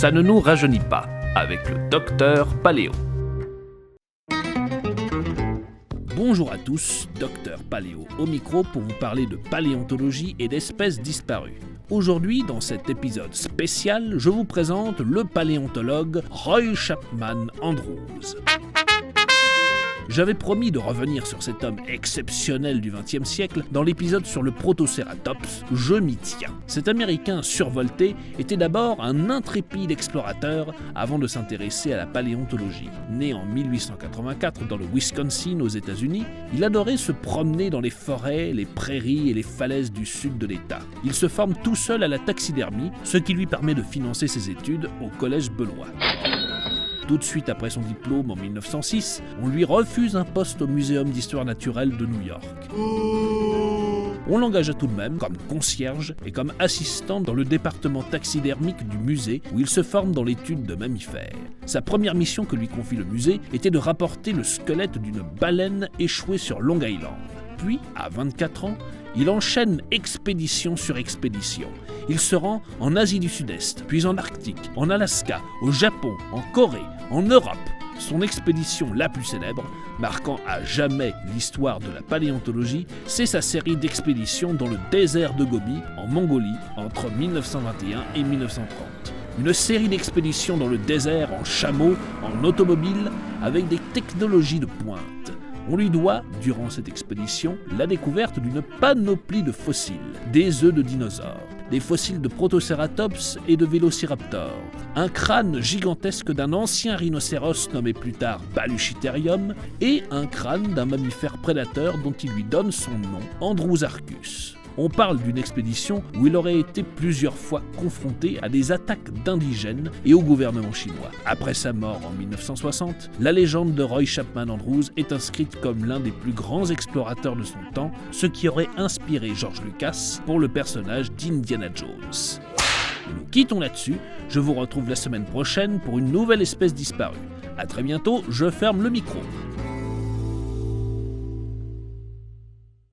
ça ne nous rajeunit pas, avec le docteur Paléo. Bonjour à tous, Docteur Paléo au micro pour vous parler de paléontologie et d'espèces disparues. Aujourd'hui, dans cet épisode spécial, je vous présente le paléontologue Roy Chapman Andrews. J'avais promis de revenir sur cet homme exceptionnel du XXe siècle dans l'épisode sur le Protoceratops, je m'y tiens. Cet Américain survolté était d'abord un intrépide explorateur avant de s'intéresser à la paléontologie. Né en 1884 dans le Wisconsin aux États-Unis, il adorait se promener dans les forêts, les prairies et les falaises du sud de l'État. Il se forme tout seul à la taxidermie, ce qui lui permet de financer ses études au Collège Beloit. Tout de suite après son diplôme en 1906, on lui refuse un poste au Muséum d'histoire naturelle de New York. On l'engagea tout de même comme concierge et comme assistant dans le département taxidermique du musée où il se forme dans l'étude de mammifères. Sa première mission que lui confie le musée était de rapporter le squelette d'une baleine échouée sur Long Island. Puis, à 24 ans, il enchaîne expédition sur expédition. Il se rend en Asie du Sud-Est, puis en Arctique, en Alaska, au Japon, en Corée, en Europe. Son expédition la plus célèbre, marquant à jamais l'histoire de la paléontologie, c'est sa série d'expéditions dans le désert de Gobi, en Mongolie, entre 1921 et 1930. Une série d'expéditions dans le désert en chameau, en automobile, avec des technologies de pointe. On lui doit, durant cette expédition, la découverte d'une panoplie de fossiles, des œufs de dinosaures, des fossiles de Protoceratops et de Vélociraptor, un crâne gigantesque d'un ancien rhinocéros nommé plus tard Baluchiterium et un crâne d'un mammifère prédateur dont il lui donne son nom, Andrewsarchus. On parle d'une expédition où il aurait été plusieurs fois confronté à des attaques d'indigènes et au gouvernement chinois. Après sa mort en 1960, la légende de Roy Chapman Andrews est inscrite comme l'un des plus grands explorateurs de son temps, ce qui aurait inspiré George Lucas pour le personnage d'Indiana Jones. Nous quittons là-dessus, je vous retrouve la semaine prochaine pour une nouvelle espèce disparue. À très bientôt, je ferme le micro.